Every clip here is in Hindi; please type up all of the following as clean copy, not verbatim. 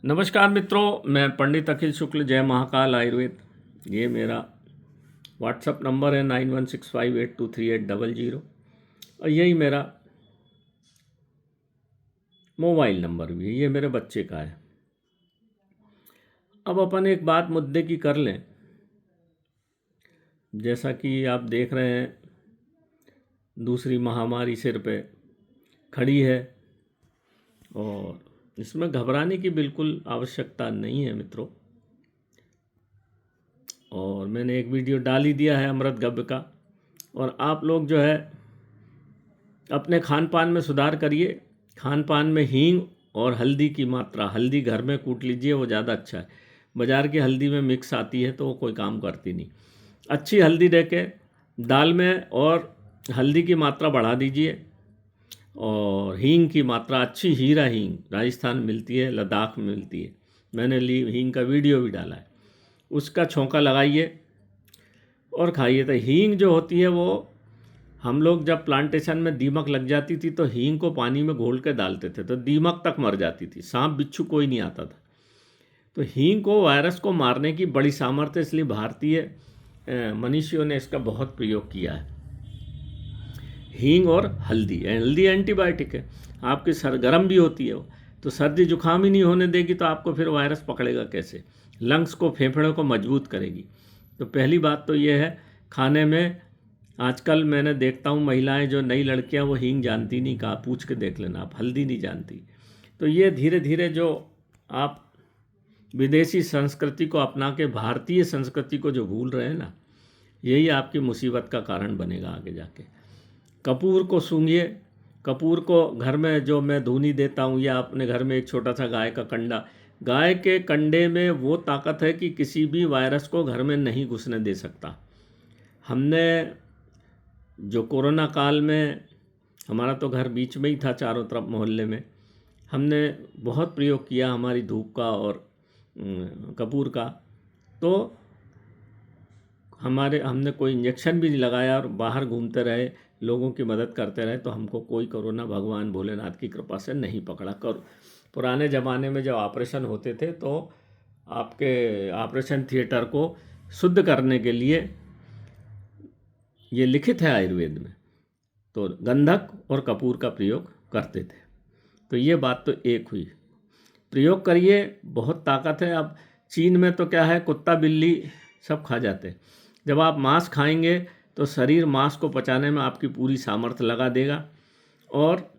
नमस्कार मित्रों, मैं पंडित अखिल शुक्ल, जय महाकाल आयुर्वेद। ये मेरा व्हाट्सअप नंबर है 9165823800 और यही मेरा मोबाइल नंबर भी है। ये मेरे बच्चे का है। अब अपन एक बात मुद्दे की कर लें। जैसा कि आप देख रहे हैं, दूसरी महामारी सिर पे खड़ी है और इसमें घबराने की बिल्कुल आवश्यकता नहीं है मित्रों। और मैंने एक वीडियो डाल ही दिया है अमृत गव्य का। और आप लोग जो है अपने खान पान में सुधार करिए। खान पान में हींग और हल्दी की मात्रा, हल्दी घर में कूट लीजिए, वो ज़्यादा अच्छा है। बाज़ार की हल्दी में मिक्स आती है तो वो कोई काम करती नहीं। अच्छी हल्दी दे के दाल में और हल्दी की मात्रा बढ़ा दीजिए। और हींग की मात्रा, अच्छी हीरा हींग राजस्थान मिलती है, लद्दाख में मिलती है। मैंने ली हींग का वीडियो भी डाला है। उसका छौंका लगाइए और खाइए। तो हींग जो होती है वो, हम लोग जब प्लांटेशन में दीमक लग जाती थी तो हींग को पानी में घोल के डालते थे तो दीमक तक मर जाती थी, सांप बिच्छू कोई नहीं आता था। तो हींग को, वायरस को मारने की बड़ी सामर्थ्य, इसलिए भारतीय मनीषियों ने इसका बहुत प्रयोग किया है। हींग और हल्दी, हल्दी एंटीबायोटिक है। आपकी सर गर्म भी होती है वो, तो सर्दी जुकाम ही नहीं होने देगी तो आपको फिर वायरस पकड़ेगा कैसे। लंग्स को, फेफड़ों को मजबूत करेगी। तो पहली बात तो ये है। खाने में आजकल मैंने देखता हूँ महिलाएं, जो नई लड़कियां, वो हींग जानती नहीं। कहा पूछ के देख लेना आप, हल्दी नहीं जानती। तो ये धीरे धीरे जो आप विदेशी संस्कृति को अपना के भारतीय संस्कृति को जो भूल रहे हैं ना, यही आपकी मुसीबत का कारण बनेगा आगे जाके। कपूर को सूंघिए। कपूर को घर में जो मैं धूनी देता हूँ, या अपने घर में एक छोटा सा गाय का कंडा, गाय के कंडे में वो ताकत है कि किसी भी वायरस को घर में नहीं घुसने दे सकता। हमने जो कोरोना काल में, हमारा तो घर बीच में ही था चारों तरफ मोहल्ले में, हमने बहुत प्रयोग किया हमारी धूप का और कपूर का। तो हमने कोई इंजेक्शन भी नहीं लगाया और बाहर घूमते रहे, लोगों की मदद करते रहे, तो हमको कोई कोरोना भगवान भोलेनाथ की कृपा से नहीं पकड़ा। पुराने ज़माने में जब ऑपरेशन होते थे तो आपके ऑपरेशन थिएटर को शुद्ध करने के लिए, ये लिखित है आयुर्वेद में, तो गंधक और कपूर का प्रयोग करते थे। तो ये बात तो एक हुई। प्रयोग करिए, बहुत ताकत है। अब चीन में तो क्या है, कुत्ता बिल्ली सब खा जाते हैं। जब आप मांस खाएंगे तो शरीर मांस को पचाने में आपकी पूरी सामर्थ्य लगा देगा। और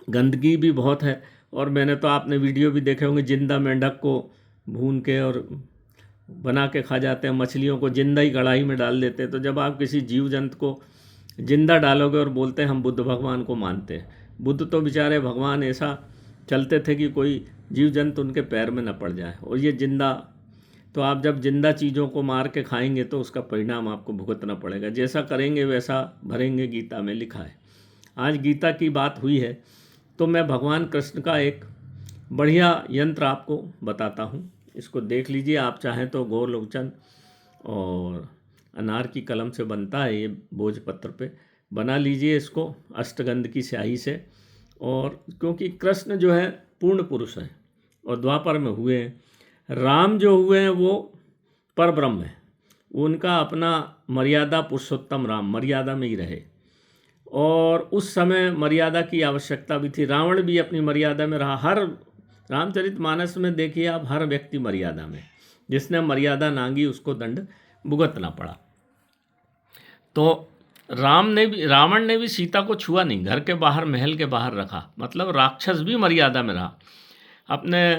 गंदगी भी बहुत है। और मैंने तो, आपने वीडियो भी देखे होंगे, जिंदा मेंढक को भून के और बना के खा जाते हैं। मछलियों को जिंदा ही कढ़ाई में डाल देते हैं। तो जब आप किसी जीव जंतु को जिंदा डालोगे और बोलते हैं हम बुद्ध भगवान को मानते हैं, बुद्ध तो बेचारे भगवान ऐसा चलते थे कि कोई जीव जंतु उनके पैर में न पड़ जाए, और ये जिंदा। तो आप जब जिंदा चीज़ों को मार के खाएंगे तो उसका परिणाम आपको भुगतना पड़ेगा। जैसा करेंगे वैसा भरेंगे, गीता में लिखा है। आज गीता की बात हुई है तो मैं भगवान कृष्ण का एक बढ़िया यंत्र आपको बताता हूँ। इसको देख लीजिए। आप चाहें तो गोलोचन और अनार की कलम से बनता है ये, भोजपत्र पे बना लीजिए इसको अष्टगंध की स्याही से। और क्योंकि कृष्ण जो है पूर्ण पुरुष है और द्वापर में हुए हैं, राम जो हुए हैं वो परब्रह्म है। उनका अपना मर्यादा, पुरुषोत्तम राम मर्यादा में ही रहे, और उस समय मर्यादा की आवश्यकता भी थी। रावण भी अपनी मर्यादा में रहा। हर रामचरितमानस में देखिए आप, हर व्यक्ति मर्यादा में, जिसने मर्यादा नांगी उसको दंड भुगतना पड़ा। तो रावण ने भी सीता को छुआ नहीं, घर के बाहर, महल के बाहर रखा। मतलब राक्षस भी मर्यादा में रहा। अपने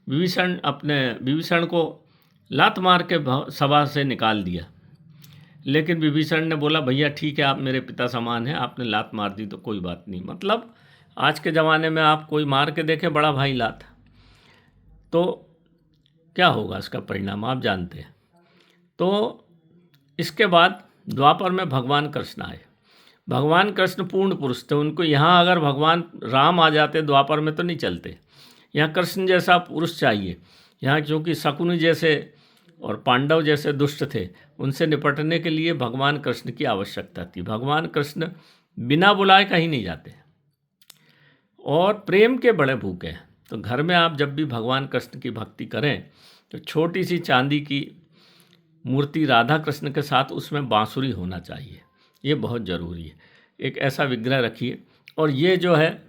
विभीषण को लात मार के सभा से निकाल दिया, लेकिन विभीषण ने बोला भैया ठीक है, आप मेरे पिता समान हैं, आपने लात मार दी तो कोई बात नहीं। मतलब आज के ज़माने में आप कोई मार के देखे बड़ा भाई लात, तो क्या होगा इसका परिणाम आप जानते हैं। तो इसके बाद द्वापर में भगवान कृष्ण आए। भगवान कृष्ण पूर्ण पुरुष थे। उनको यहाँ अगर भगवान राम आ जाते द्वापर में तो नहीं चलते। यहाँ कृष्ण जैसा पुरुष चाहिए। यहाँ क्योंकि शकुनि जैसे और पांडव जैसे दुष्ट थे, उनसे निपटने के लिए भगवान कृष्ण की आवश्यकता थी। भगवान कृष्ण बिना बुलाए कहीं नहीं जाते और प्रेम के बड़े भूखे हैं। तो घर में आप जब भी भगवान कृष्ण की भक्ति करें तो छोटी सी चांदी की मूर्ति राधा कृष्ण के साथ उसमें बांसुरी होना चाहिए, ये बहुत ज़रूरी है। एक ऐसा विग्रह रखिए। और ये जो है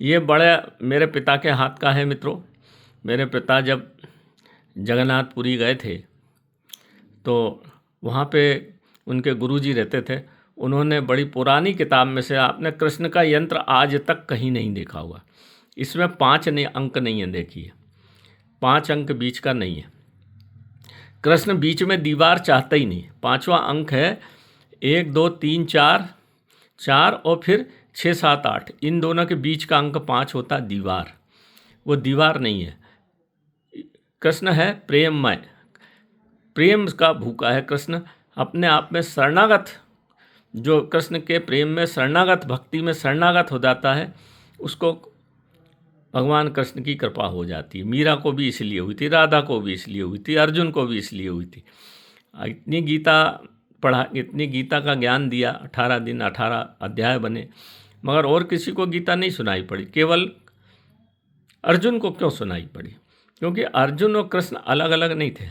ये बड़े मेरे पिता के हाथ का है मित्रों। मेरे पिता जब जगन्नाथपुरी गए थे तो वहाँ पे उनके गुरुजी रहते थे, उन्होंने बड़ी पुरानी किताब में से, आपने कृष्ण का यंत्र आज तक कहीं नहीं देखा होगा, इसमें 5 अंक नहीं है, देखिए 5 अंक बीच का नहीं है। कृष्ण बीच में दीवार चाहता ही नहीं। 5वां अंक है 1 2 3 4 और फिर 6 7 8, इन दोनों के बीच का अंक 5 होता है दीवार, वो दीवार नहीं है। कृष्ण है प्रेममय, प्रेम का भूखा है कृष्ण, अपने आप में शरणागत, जो कृष्ण के प्रेम में शरणागत, भक्ति में शरणागत हो जाता है, उसको भगवान कृष्ण की कृपा हो जाती है। मीरा को भी इसलिए हुई थी, राधा को भी इसलिए हुई थी, अर्जुन को भी इसलिए हुई थी। इतनी गीता पढ़ा, इतनी गीता का ज्ञान दिया, 18 दिन 18 अध्याय बने, मगर और किसी को गीता नहीं सुनाई पड़ी, केवल अर्जुन को क्यों सुनाई पड़ी? क्योंकि अर्जुन और कृष्ण अलग अलग नहीं थे।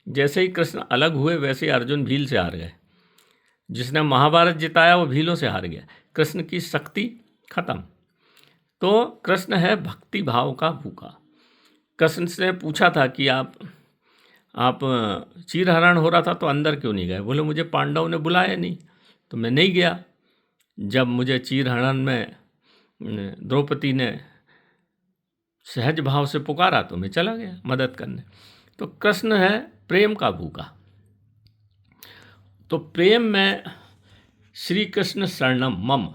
जैसे ही कृष्ण अलग हुए वैसे ही अर्जुन भील से हार गए। जिसने महाभारत जिताया वो भीलों से हार गया, कृष्ण की शक्ति खत्म। तो कृष्ण है भक्ति भाव का भूखा। कृष्ण से पूछा था कि आप चीरहरण हो रहा था तो अंदर क्यों नहीं गए? बोले मुझे पांडवों ने बुलाया नहीं तो मैं नहीं गया। जब मुझे चीरहरण में द्रौपदी ने सहज भाव से पुकारा तो मैं चला गया मदद करने। तो कृष्ण है प्रेम का भूखा। तो प्रेम में श्री कृष्ण शरणम मम,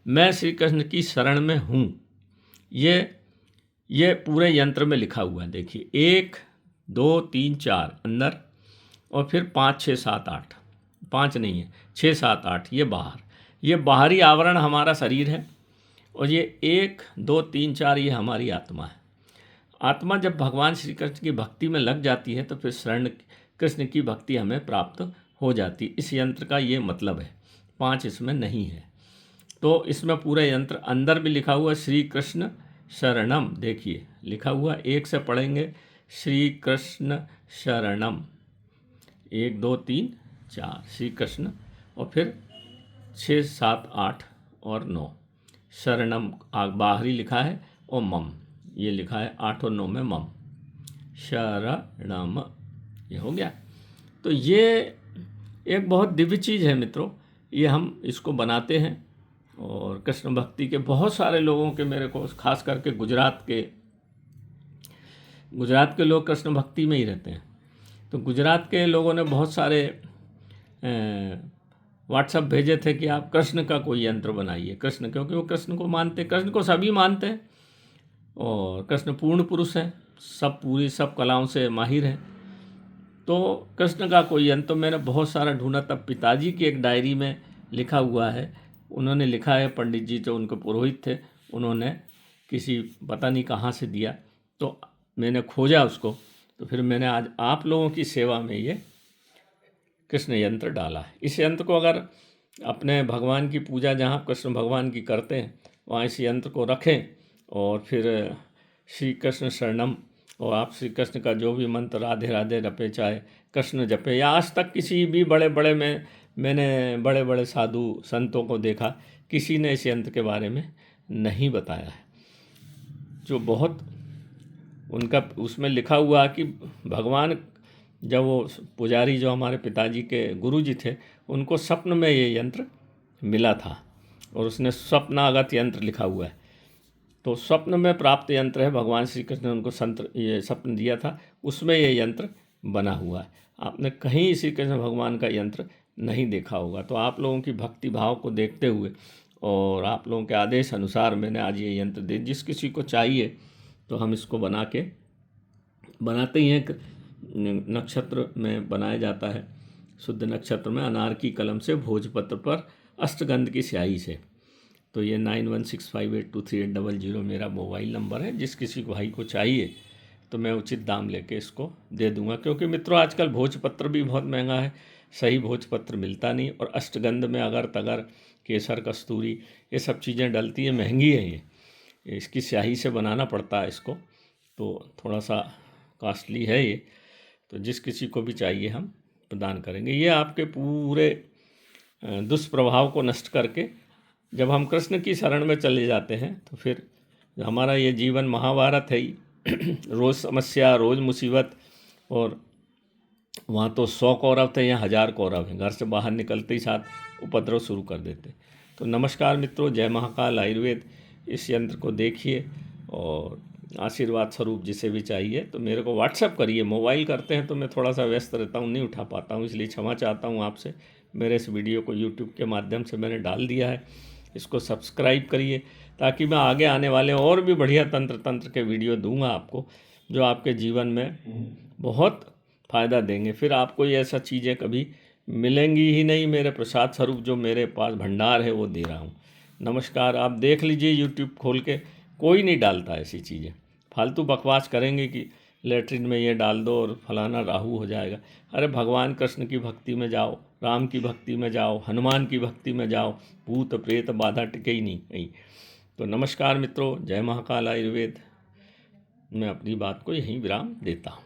मैं श्री कृष्ण की शरण में हूँ, ये पूरे यंत्र में लिखा हुआ है। देखिए 1 2 3 4 अंदर और फिर 5 6 7 8, 5 नहीं है 6 7 8, ये बाहर, ये बाहरी आवरण हमारा शरीर है और ये 1 2 3 4 ये हमारी आत्मा है। आत्मा जब भगवान श्री कृष्ण की भक्ति में लग जाती है तो फिर शरण कृष्ण की भक्ति हमें प्राप्त हो जाती। इस यंत्र का ये मतलब है, 5 इसमें नहीं है। तो इसमें पूरा यंत्र अंदर भी लिखा हुआ श्री कृष्ण शरणम, देखिए लिखा हुआ, 1 से पढ़ेंगे श्री कृष्ण शरणम, 1 2 3 4 श्री कृष्ण और फिर 6 7 8 और 9 शरणम बाहरी लिखा है और मम ये लिखा है, 8 और 9 में मम, शरणम, ये हो गया। तो ये एक बहुत दिव्य चीज़ है मित्रों, ये हम इसको बनाते हैं। और कृष्ण भक्ति के बहुत सारे लोगों के, मेरे को खास करके गुजरात के लोग कृष्ण भक्ति में ही रहते हैं। तो गुजरात के लोगों ने बहुत सारे व्हाट्सएप भेजे थे कि आप कृष्ण का कोई यंत्र बनाइए, कृष्ण, क्योंकि वो कृष्ण को मानते, कृष्ण को सभी मानते हैं और कृष्ण पूर्ण पुरुष है, सब कलाओं से माहिर है। तो कृष्ण का कोई यंत्र, तो मैंने बहुत सारा ढूंढा, तब पिताजी की एक डायरी में लिखा हुआ है, उन्होंने लिखा है, पंडित जी जो उनके पुरोहित थे उन्होंने किसी पता नहीं कहाँ से दिया, तो मैंने खोजा उसको, तो फिर मैंने आज आप लोगों की सेवा में ये कृष्ण यंत्र डाला है। इस यंत्र को अगर अपने भगवान की पूजा जहाँ कृष्ण भगवान की करते हैं वहाँ इस यंत्र को रखें और फिर श्री कृष्ण शरणम, और आप श्री कृष्ण का जो भी मंत्र राधे राधे जपे, चाहे कृष्ण जपे, या आज तक किसी भी मैंने बड़े बड़े साधु संतों को देखा, किसी ने इस यंत्र के बारे में नहीं बताया है। जो बहुत उनका उसमें लिखा हुआ कि भगवान, जब वो पुजारी जो हमारे पिताजी के गुरुजी थे, उनको स्वप्न में ये यंत्र मिला था और उसने स्वप्नागत यंत्र लिखा हुआ है। तो स्वप्न में प्राप्त यंत्र है, भगवान श्री कृष्ण ने उनको ये स्वप्न दिया था, उसमें ये यंत्र बना हुआ है। आपने कहीं श्री कृष्ण भगवान का यंत्र नहीं देखा होगा। तो आप लोगों की भक्ति भाव को देखते हुए और आप लोगों के आदेश अनुसार मैंने आज ये यंत्र दे, जिस किसी को चाहिए तो हम इसको बनाते ही हैं। नक्षत्र में बनाया जाता है, शुद्ध नक्षत्र में, अनार की कलम से, भोजपत्र पर, अष्टगंध की स्याही से। तो ये 9165823800 मेरा मोबाइल नंबर है। जिस किसी को भाई को चाहिए तो मैं उचित दाम लेके इसको दे दूंगा, क्योंकि मित्रों आजकल भोजपत्र भी बहुत महंगा है, सही भोजपत्र मिलता नहीं। और अष्टगंध में अगर तगर, केसर, कस्तूरी, ये सब चीज़ें डलती हैं, महंगी है ये, इसकी स्याही से बनाना पड़ता है इसको। तो थोड़ा सा कॉस्टली है ये, तो जिस किसी को भी चाहिए हम प्रदान करेंगे। ये आपके पूरे दुष्प्रभाव को नष्ट करके जब हम कृष्ण की शरण में चले जाते हैं तो फिर हमारा ये जीवन महाभारत है ही रोज़ समस्या, रोज़ मुसीबत, और वहाँ तो 100 कौरव थे, यहाँ 1000 कौरव हैं। घर से बाहर निकलते ही साथ उपद्रव शुरू कर देते। तो नमस्कार मित्रों, जय महाकाल आयुर्वेद। इस यंत्र को देखिए और आशीर्वाद स्वरूप जिसे भी चाहिए तो मेरे को व्हाट्सएप करिए। मोबाइल करते हैं तो मैं थोड़ा सा व्यस्त रहता हूँ, नहीं उठा पाता हूँ, इसलिए क्षमा चाहता हूँ आपसे। मेरे इस वीडियो को यूट्यूब के माध्यम से मैंने डाल दिया है, इसको सब्सक्राइब करिए ताकि मैं आगे आने वाले और भी बढ़िया तंत्र के वीडियो दूंगा आपको, जो आपके जीवन में बहुत फ़ायदा देंगे। फिर आपको ये ऐसा चीज़ें कभी मिलेंगी ही नहीं। मेरे प्रसाद स्वरूप जो मेरे पास भंडार है वो दे रहा हूँ। नमस्कार। आप देख लीजिए यूट्यूब खोल के, कोई नहीं डालता ऐसी चीज़ें। फालतू बकवास करेंगे कि लेटरिन में ये डाल दो और फलाना राहु हो जाएगा। अरे भगवान कृष्ण की भक्ति में जाओ, राम की भक्ति में जाओ, हनुमान की भक्ति में जाओ, भूत प्रेत बाधा टिके ही नहीं। तो नमस्कार मित्रों, जय महाकाल आयुर्वेद। मैं अपनी बात को यहीं विराम देता हूँ।